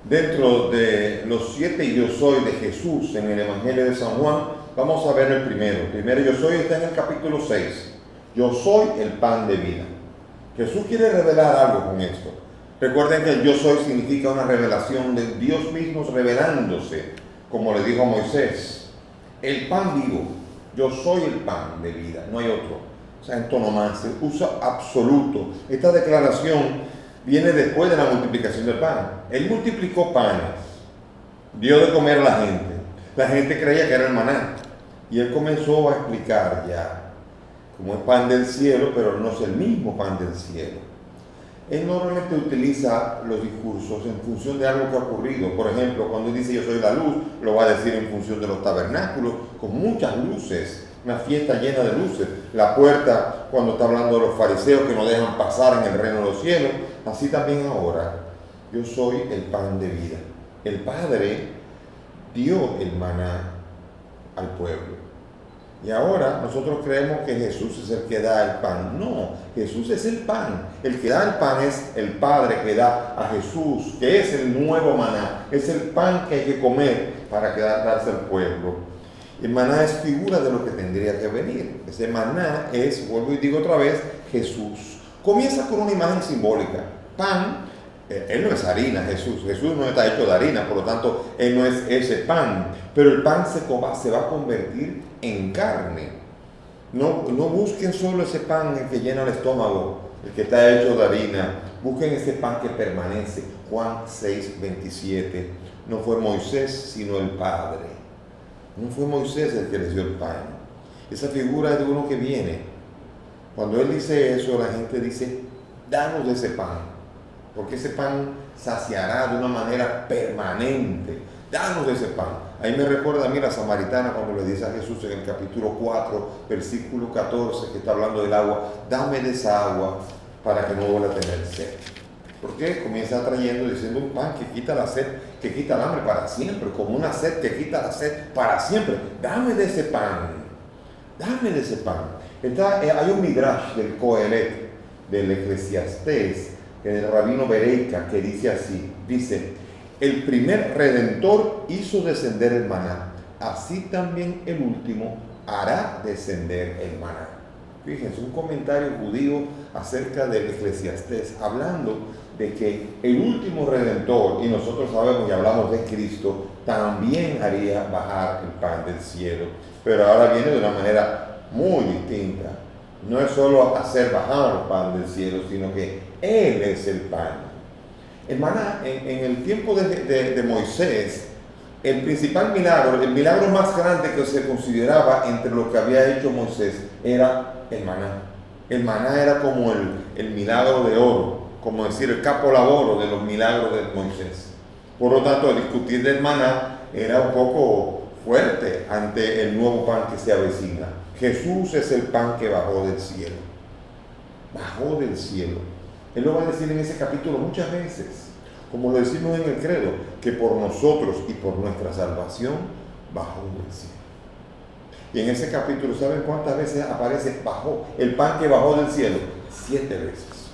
Dentro de los 7 yo soy de Jesús en el Evangelio de San Juan, vamos a ver el primero. El primero yo soy está en el capítulo 6. Yo soy el pan de vida. Jesús quiere revelar algo con esto. Recuerden que el yo soy significa una revelación de Dios mismo revelándose, como le dijo a Moisés. El pan vivo, yo soy el pan de vida, no hay otro. O sea, en tono más, se usa absoluto. Esta declaración viene después de la multiplicación del pan. Él multiplicó panes, dio de comer a la gente. La gente creía que era el maná. Y él comenzó a explicar ya como es pan del cielo, pero no es el mismo pan del cielo. Él normalmente utiliza los discursos en función de algo que ha ocurrido. Por ejemplo, cuando él dice yo soy la luz, lo va a decir en función de los tabernáculos, con muchas luces, una fiesta llena de luces. La puerta, cuando está hablando de los fariseos que no dejan pasar en el reino de los cielos. Así también ahora, yo soy el pan de vida. El Padre dio el maná al pueblo. Y ahora nosotros creemos que Jesús es el que da el pan. No, Jesús es el pan. El que da el pan es el Padre que da a Jesús, que es el nuevo maná. Es el pan que hay que comer para darse al pueblo. El maná es figura de lo que tendría que venir. Ese maná es, vuelvo y digo otra vez, Jesús. Comienza con una imagen simbólica. Pan, él no es harina, Jesús no está hecho de harina, por lo tanto, él no es ese pan. Pero el pan se va a convertir en carne. No busquen solo ese pan el que llena el estómago, el que está hecho de harina. Busquen ese pan que permanece. Juan 6:27. No fue Moisés, sino el Padre. No fue Moisés el que les dio el pan. Esa figura es de uno que viene. Cuando él dice eso, la gente dice, danos de ese pan, porque ese pan saciará de una manera permanente. Danos de ese pan. Ahí me recuerda a mí la samaritana cuando le dice a Jesús en el capítulo 4, versículo 14, que está hablando del agua, dame de esa agua para que no vuelva a tener sed. Porque comienza trayendo, diciendo un pan que quita la sed, que quita el hambre para siempre, como una sed que quita la sed para siempre. Dame de ese pan, dame de ese pan. Hay un midrash del Coelet, del Eclesiastés, del rabino Bereika, que dice así, dice, el primer redentor hizo descender el maná, así también el último hará descender el maná. Fíjense, un comentario judío acerca del Eclesiastés, hablando de que el último redentor, y nosotros sabemos y hablamos de Cristo, también haría bajar el pan del cielo. Pero ahora viene de una manera muy distinta. No es solo hacer bajar el pan del cielo, sino que Él es el pan. El maná, en el tiempo de Moisés, el principal milagro, el milagro más grande que se consideraba entre lo que había hecho Moisés, era el maná. El maná era como el milagro de oro, como decir el capo laboro de los milagros de Moisés. Por lo tanto, discutir del maná era un poco fuerte ante el nuevo pan que se avecina. Jesús es el pan que bajó del cielo. Bajó del cielo. Él lo va a decir en ese capítulo muchas veces, como lo decimos en el credo, que por nosotros y por nuestra salvación bajó del cielo. Y en ese capítulo, ¿saben cuántas veces aparece bajó? El pan que bajó del cielo, 7 veces.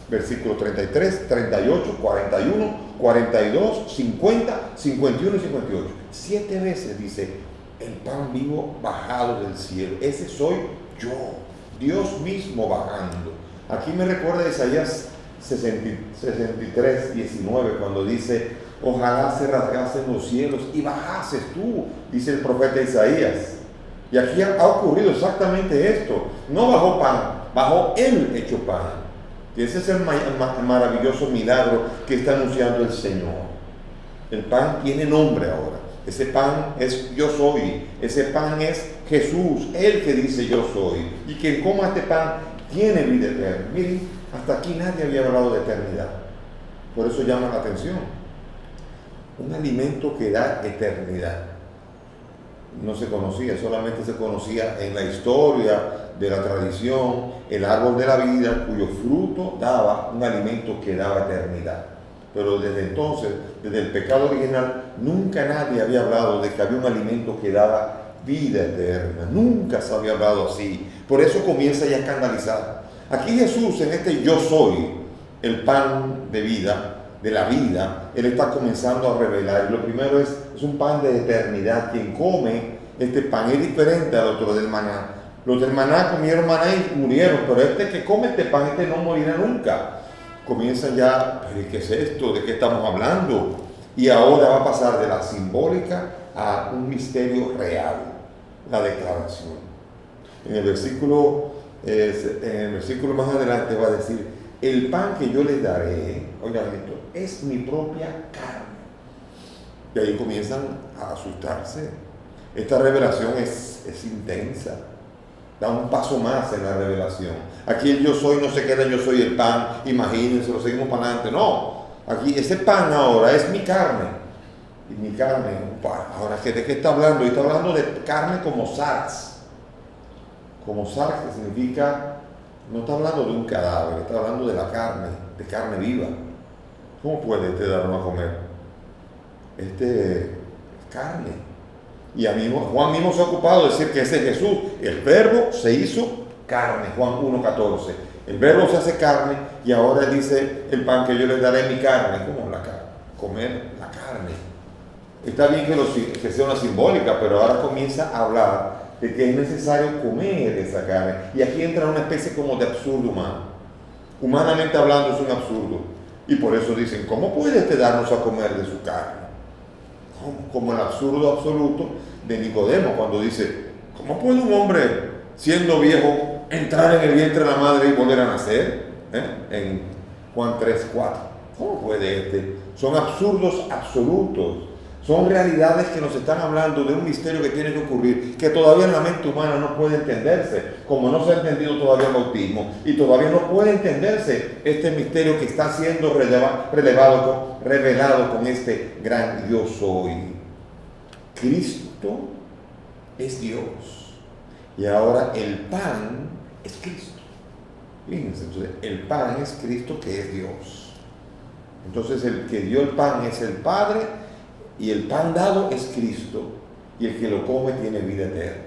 Versículos 33, 38, 41, 42, 50, 51 y 58. 7 veces dice, el pan vivo bajado del cielo. Ese soy yo, Dios mismo bajando. Aquí me recuerda Isaías 63, 19, cuando dice, ojalá se rasgasen los cielos y bajases tú, dice el profeta Isaías. Y aquí ha ocurrido exactamente esto. No bajó pan, bajó Él hecho pan. Y ese es el maravilloso milagro que está anunciando el Señor. El pan tiene nombre ahora. Ese pan es yo soy. Ese pan es Jesús, Él que dice yo soy. Y quien coma este pan tiene vida eterna. Miren, hasta aquí nadie había hablado de eternidad. Por eso llama la atención. Un alimento que da eternidad. No se conocía, solamente se conocía en la historia de la tradición, el árbol de la vida, cuyo fruto daba un alimento que daba eternidad. Pero desde entonces, desde el pecado original, nunca nadie había hablado de que había un alimento que daba vida eterna. Nunca se había hablado así. Por eso comienza ya a escandalizar. Aquí Jesús, en este yo soy, el pan de vida, de la vida, Él está comenzando a revelar. Y lo primero es un pan de eternidad. Quien come este pan es diferente al otro del maná. Los del maná comieron maná y murieron, pero este que come este pan, este no morirá nunca. Comienzan ya, ¿pero qué es esto? ¿De qué estamos hablando? Y ahora va a pasar de la simbólica a un misterio real, la declaración. En el versículo más adelante va a decir: el pan que yo les daré, oigan esto, es mi propia carne. Y ahí comienzan a asustarse. Esta revelación es intensa. Da un paso más en la revelación. Aquí el yo soy no se queda yo soy el pan, imagínense, lo seguimos para adelante. No, aquí ese pan ahora es mi carne. Y mi carne, ahora, ¿de qué está hablando? Y está hablando de carne como sarx. Como sarx, que significa, no está hablando de un cadáver, está hablando de la carne, de carne viva. ¿Cómo puede darnos a comer? Carne. Y Juan mismo se ha ocupado de decir que ese es Jesús. El verbo se hizo carne, Juan 1:14. El verbo se hace carne y ahora dice: el pan que yo les daré mi carne. ¿Cómo la carne? Comer la carne. Está bien que sea una simbólica, pero ahora comienza a hablar de que es necesario comer esa carne. Y aquí entra una especie como de absurdo humano. Humanamente hablando es un absurdo. Y por eso dicen: ¿cómo puede darnos a comer de su carne? Como el absurdo absoluto de Nicodemo cuando dice: ¿cómo puede un hombre siendo viejo entrar en el vientre de la madre y volver a nacer? En Juan 3:4. ¿Cómo puede Son absurdos absolutos. Son realidades que nos están hablando de un misterio que tiene que ocurrir, que todavía en la mente humana no puede entenderse, como no se ha entendido todavía el bautismo, y todavía no puede entenderse este misterio que está siendo revelado con este gran yo soy. Cristo es Dios, y ahora el pan es Cristo. Fíjense, entonces, el pan es Cristo, que es Dios. Entonces el que dio el pan es el Padre, y el pan dado es Cristo, y el que lo come tiene vida eterna.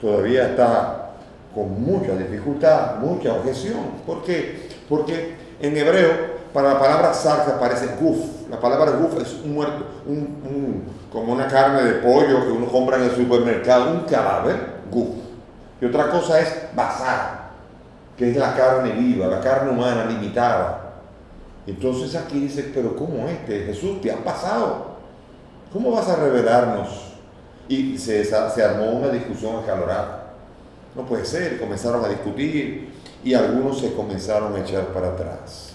Todavía está con mucha dificultad, mucha objeción. ¿Por qué? Porque en hebreo, para la palabra sarx aparece guf. La palabra guf es un muerto, como una carne de pollo que uno compra en el supermercado, un cadáver, guf. Y otra cosa es basar, que es la carne viva, la carne humana limitada. Entonces aquí dice: pero ¿cómo Jesús, te ha pasado? ¿Cómo vas a revelarnos? Y se armó una discusión acalorada. No puede ser, comenzaron a discutir y algunos se comenzaron a echar para atrás.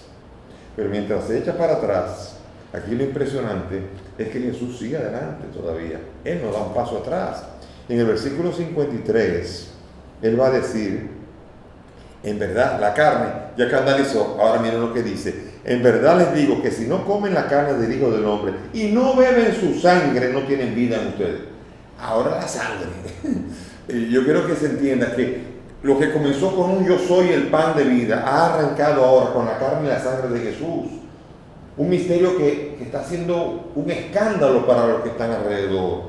Pero mientras se echa para atrás, aquí lo impresionante es que Jesús sigue adelante todavía. Él no da un paso atrás. En el versículo 53, Él va a decir: en verdad, la carne, ya escandalizó, ahora miren lo que dice: en verdad les digo que si no comen la carne del Hijo del Hombre y no beben su sangre, no tienen vida en ustedes. Ahora la sangre. Yo quiero que se entienda que lo que comenzó con un yo soy el pan de vida, ha arrancado ahora con la carne y la sangre de Jesús. Un misterio que está siendo un escándalo para los que están alrededor.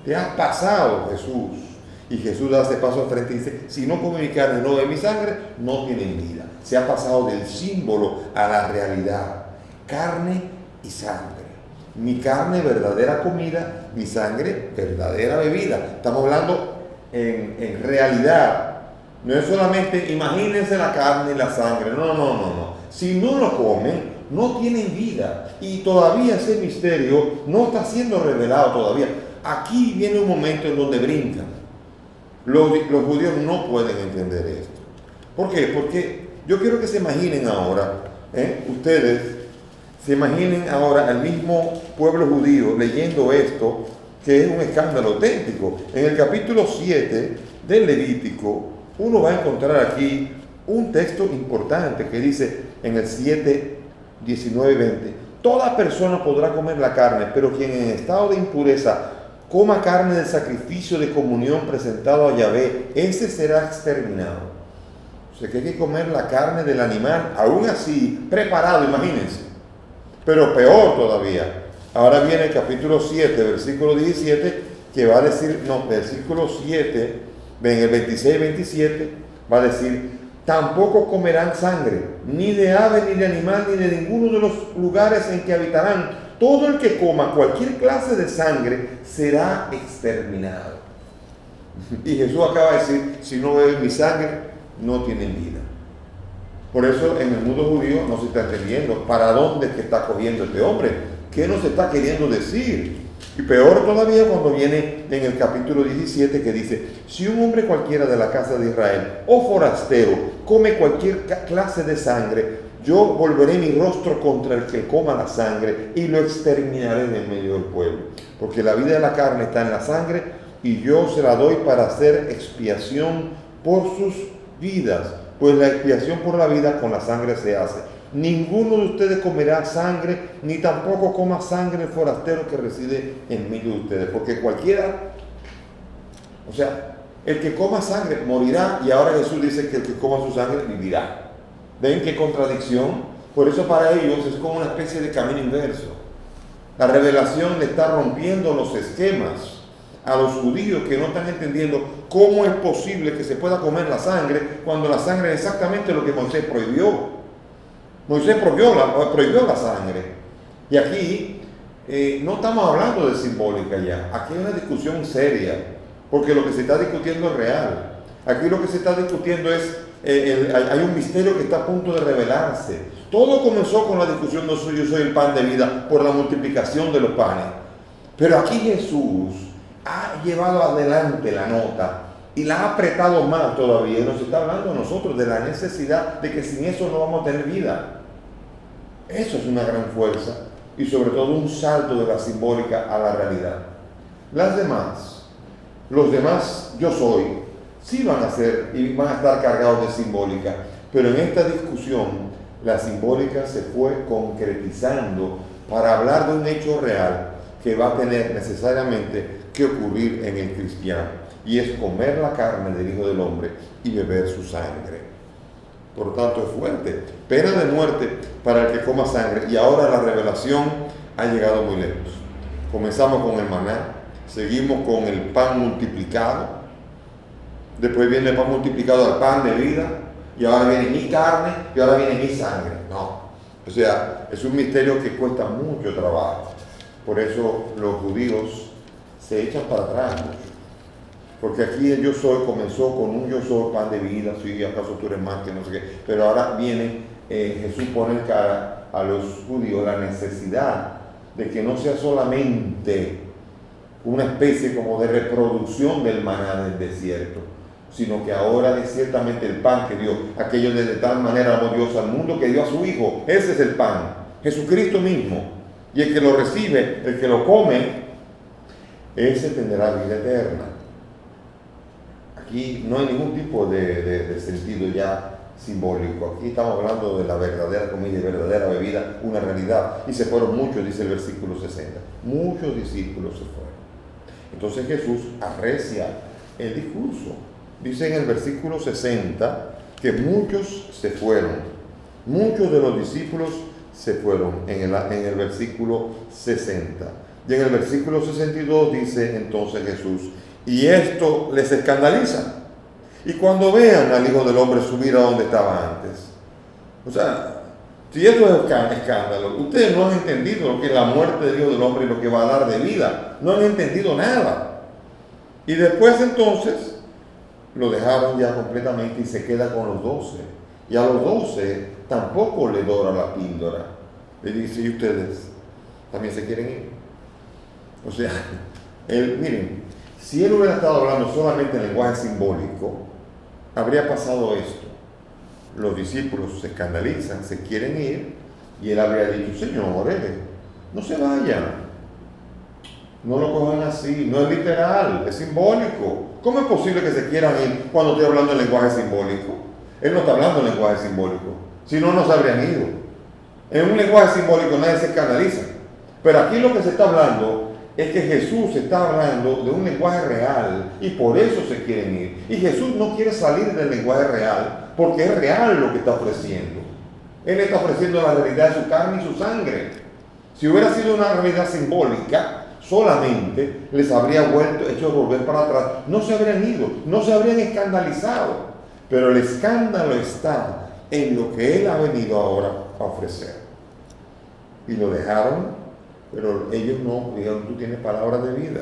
Te has pasado, Jesús. Y Jesús da ese paso al frente y dice: si no comen mi carne, no beben mi sangre, no tienen vida. Se ha pasado del símbolo a la realidad. Carne y sangre. Mi carne, verdadera comida; mi sangre, verdadera bebida. Estamos hablando en realidad. No es solamente imagínense la carne y la sangre. No. Si no lo comen, no tienen vida. Y todavía ese misterio no está siendo revelado todavía. Aquí viene un momento en donde brincan. Los judíos no pueden entender esto. ¿Por qué? Porque yo quiero que se imaginen ahora, ustedes se imaginen ahora al mismo pueblo judío leyendo esto, que es un escándalo auténtico. En el capítulo 7 del Levítico, uno va a encontrar aquí un texto importante que dice en el 7, 19 y 20: toda persona podrá comer la carne, pero quien en estado de impureza coma carne del sacrificio de comunión presentado a Yahvé, ese será exterminado. O sea que hay que comer la carne del animal, aún así, preparado, imagínense. Pero peor todavía. Ahora viene el capítulo 7, versículo 17, que va a decir, versículo 7, en el 26 y 27, va a decir: tampoco comerán sangre, ni de ave, ni de animal, ni de ninguno de los lugares en que habitarán. Todo el que coma cualquier clase de sangre será exterminado. Y Jesús acaba de decir, si no beben mi sangre, no tienen vida. Por eso en el mundo judío no se está entendiendo para dónde es que está cogiendo este hombre, qué nos está queriendo decir. Y peor todavía cuando viene en el capítulo 17 que dice, si un hombre cualquiera de la casa de Israel o forastero come cualquier clase de sangre, yo volveré mi rostro contra el que coma la sangre y lo exterminaré de en medio del pueblo. Porque la vida de la carne está en la sangre y yo se la doy para hacer expiación por sus vidas. Pues la expiación por la vida con la sangre se hace. Ninguno de ustedes comerá sangre, ni tampoco coma sangre el forastero que reside en medio de ustedes. Porque cualquiera, o sea, el que coma sangre morirá, y ahora Jesús dice que el que coma su sangre vivirá. ¿Ven qué contradicción? Por eso para ellos es como una especie de camino inverso. La revelación le está rompiendo los esquemas a los judíos que no están entendiendo cómo es posible que se pueda comer la sangre cuando la sangre es exactamente lo que Moisés prohibió. Moisés prohibió la sangre. Y aquí no estamos hablando de simbólica ya. Aquí hay una discusión seria, porque lo que se está discutiendo es real. Aquí lo que se está discutiendo es, hay un misterio que está a punto de revelarse. Todo comenzó con la discusión de yo soy el pan de vida por la multiplicación de los panes. Pero aquí Jesús ha llevado adelante la nota y la ha apretado más todavía. Y nos está hablando a nosotros de la necesidad de que sin eso no vamos a tener vida. Eso es una gran fuerza y sobre todo un salto de la simbólica a la realidad. Los demás yo soy, sí van a ser y van a estar cargados de simbólica, pero en esta discusión la simbólica se fue concretizando para hablar de un hecho real que va a tener necesariamente que ocurrir en el cristiano, y es comer la carne del Hijo del Hombre y beber su sangre. Por lo tanto es fuerte, pena de muerte para el que coma sangre. Y ahora la revelación ha llegado muy lejos. Comenzamos con el maná, seguimos con el pan multiplicado, después viene el pan multiplicado al pan de vida, y ahora viene mi carne y ahora viene mi sangre. No, o sea, es un misterio que cuesta mucho trabajo. Por eso los judíos se echan para atrás mucho. Porque aquí el yo soy comenzó con un yo soy pan de vida, sí, acaso tú eres más que no sé qué. Pero ahora viene, Jesús pone en cara a los judíos la necesidad de que no sea solamente una especie como de reproducción del maná del desierto, sino que ahora es ciertamente el pan que dio, aquello de tal manera amó Dios al mundo que dio a su Hijo. Ese es el pan, Jesucristo mismo. Y el que lo recibe, el que lo come, ese tendrá vida eterna. Aquí no hay ningún tipo de sentido ya simbólico. Aquí estamos hablando de la verdadera comida y verdadera bebida, una realidad. Y se fueron muchos, dice el versículo 60. Muchos discípulos se fueron. Entonces Jesús arrecia el discurso. Dice en el versículo 60 que muchos se fueron. Muchos de los discípulos se fueron en el versículo 60. Y en el versículo 62 dice entonces Jesús, y esto les escandaliza. Y cuando vean al Hijo del Hombre subir a donde estaba antes. O sea, si esto es escándalo, ustedes no han entendido lo que es la muerte del Hijo del Hombre y lo que va a dar de vida. No han entendido nada. Y después entonces lo dejaron ya completamente y se queda con los 12. Y a los 12 tampoco le dora la píldora. Le dice, ¿y ustedes también se quieren ir? O sea, miren, si él hubiera estado hablando solamente en lenguaje simbólico, habría pasado esto. Los discípulos se escandalizan, se quieren ir, y él habría dicho, señores, no se vayan. No lo cojan así, no es literal, es simbólico. ¿Cómo es posible que se quieran ir cuando estoy hablando en lenguaje simbólico? Él no está hablando en lenguaje simbólico, si no, no se habrían ido. En un lenguaje simbólico nadie se escandaliza. Pero aquí lo que se está hablando es que Jesús está hablando de un lenguaje real y por eso se quieren ir. Y Jesús no quiere salir del lenguaje real porque es real lo que está ofreciendo. Él está ofreciendo la realidad de su carne y su sangre. Si hubiera sido una realidad simbólica, solamente les habría hecho volver para atrás. No se habrían ido, no se habrían escandalizado. Pero el escándalo está en lo que Él ha venido ahora a ofrecer. Y lo dejaron, pero ellos no dijeron, tú tienes palabras de vida.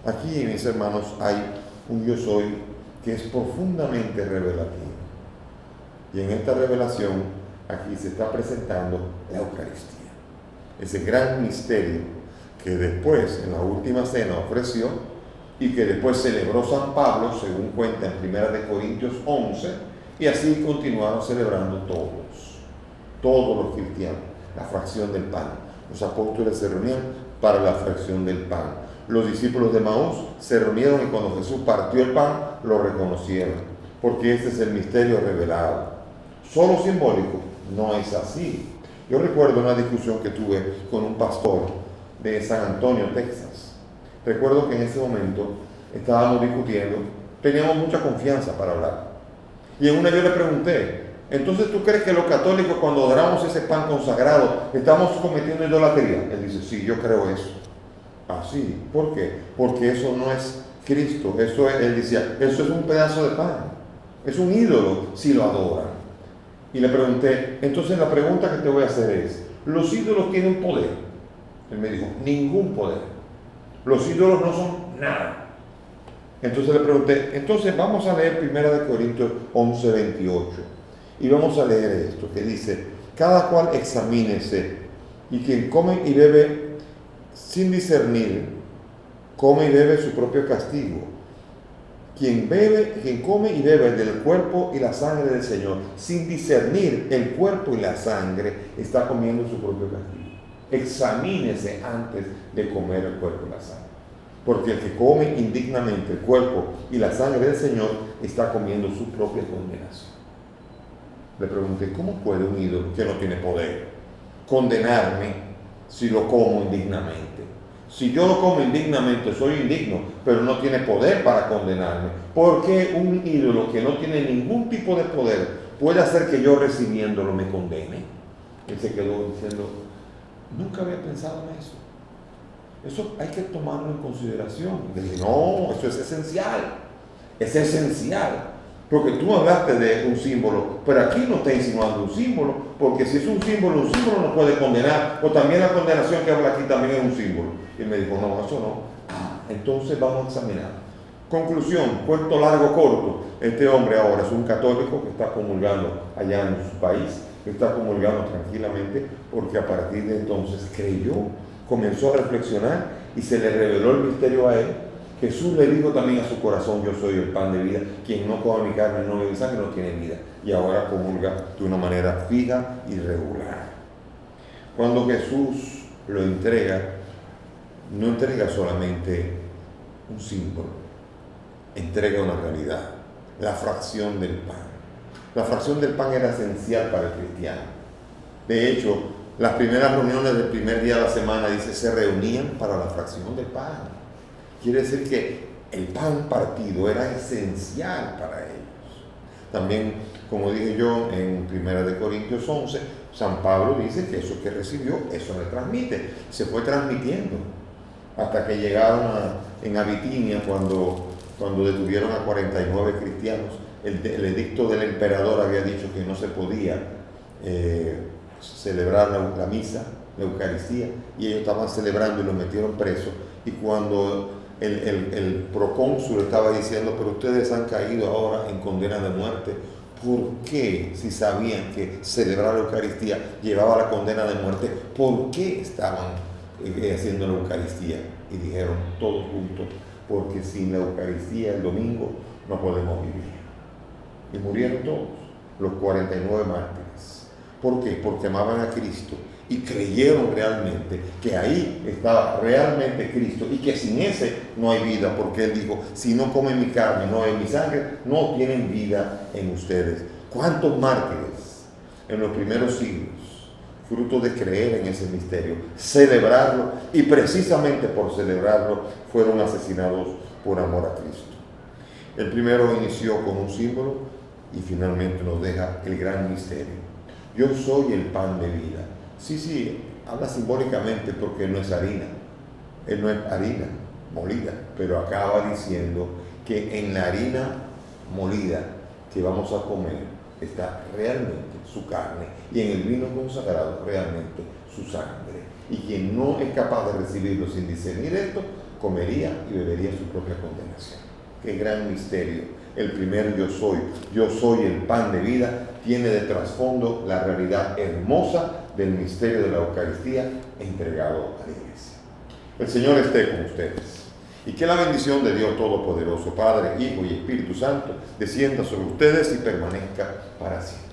Aquí, mis hermanos, hay un yo soy que es profundamente revelativo. Y en esta revelación, aquí se está presentando la Eucaristía. Ese gran misterio que después, en la última cena, ofreció y que después celebró San Pablo, según cuenta en 1 Corintios 11, y así continuaron celebrando todos los cristianos, la fracción del pan. Los apóstoles se reunían para la fracción del pan. Los discípulos de Maús se reunieron y cuando Jesús partió el pan, lo reconocieron, porque este es el misterio revelado. Solo simbólico, no es así. Yo recuerdo una discusión que tuve con un pastor de San Antonio, Texas. Recuerdo que en ese momento estábamos discutiendo, teníamos mucha confianza para hablar. Y en una yo le pregunté, entonces ¿tú crees que los católicos cuando adoramos ese pan consagrado estamos cometiendo idolatría? Él dice, sí, yo creo eso. Ah, sí, ¿por qué? Porque eso no es Cristo, eso es, él decía, eso es un pedazo de pan, es un ídolo si lo adoran. Y le pregunté, entonces la pregunta que te voy a hacer es, ¿los ídolos tienen poder? Él me dijo, ningún poder. Los ídolos no son nada. Entonces le pregunté, entonces vamos a leer 1 Corintios 11, 28. Y vamos a leer esto que dice, cada cual examínese, y quien come y bebe sin discernir, come y bebe su propio castigo. Quien come y bebe del cuerpo y la sangre del Señor, sin discernir el cuerpo y la sangre, está comiendo su propio castigo. Examínese antes de comer el cuerpo y la sangre. Porque el que come indignamente el cuerpo y la sangre del Señor está comiendo su propia condenación. Le pregunté, ¿cómo puede un ídolo que no tiene poder condenarme si lo como indignamente? Si yo lo como indignamente, soy indigno, pero no tiene poder para condenarme. ¿Por qué un ídolo que no tiene ningún tipo de poder puede hacer que yo recibiéndolo me condene? Él se quedó diciendo, nunca había pensado en eso. Eso hay que tomarlo en consideración. Y le dije, no, eso es esencial. Es esencial. Porque tú hablaste de un símbolo, pero aquí no está insinuando un símbolo, porque si es un símbolo no puede condenar, o también la condenación que habla aquí también es un símbolo. Y me dijo, no, eso no. Entonces vamos a examinar. Conclusión, cuento largo, corto. Este hombre ahora es un católico que está comulgando allá en su país, que está comulgando tranquilamente, porque a partir de entonces creyó, comenzó a reflexionar y se le reveló el misterio a él. Jesús le dijo también a su corazón, yo soy el pan de vida, quien no come mi carne, no bebe mi sangre, no tiene vida. Y ahora comulga de una manera fija y regular. Cuando Jesús lo entrega, no entrega solamente un símbolo, entrega una realidad, la fracción del pan. La fracción del pan era esencial para el cristiano. De hecho, las primeras reuniones del primer día de la semana, dice, se reunían para la fracción del pan. Quiere decir que el pan partido era esencial para ellos. También, como dije yo en 1 Corintios 11, San Pablo dice que eso que recibió, eso le transmite. Se fue transmitiendo hasta que llegaron en Bitinia, cuando detuvieron a 49 cristianos. El edicto del emperador había dicho que no se podía celebrar la misa, la Eucaristía, y ellos estaban celebrando y los metieron presos. Y cuando el procónsul estaba diciendo, pero ustedes han caído ahora en condena de muerte, ¿por qué, si sabían que celebrar la Eucaristía llevaba la condena de muerte, por qué estaban haciendo la Eucaristía? Y dijeron todos juntos, porque sin la Eucaristía el domingo no podemos vivir. Y murieron todos, los 49 mártires. ¿Por qué? Porque amaban a Cristo y creyeron realmente que ahí estaba realmente Cristo y que sin ese no hay vida, porque Él dijo, si no comen mi carne, no beben mi sangre, no tienen vida en ustedes. ¿Cuántos mártires en los primeros siglos, fruto de creer en ese misterio, celebrarlo, y precisamente por celebrarlo fueron asesinados por amor a Cristo? El primero inició con un símbolo y finalmente nos deja el gran misterio. Yo soy el pan de vida. Sí, habla simbólicamente porque no es harina. Él no es harina molida, pero acaba diciendo que en la harina molida que vamos a comer está realmente su carne y en el vino consagrado realmente su sangre. Y quien no es capaz de recibirlo sin discernir esto, comería y bebería su propia condenación. Qué gran misterio. El primer yo soy el pan de vida, tiene de trasfondo la realidad hermosa del misterio de la Eucaristía entregado a la Iglesia. El Señor esté con ustedes. Y que la bendición de Dios Todopoderoso, Padre, Hijo y Espíritu Santo, descienda sobre ustedes y permanezca para siempre.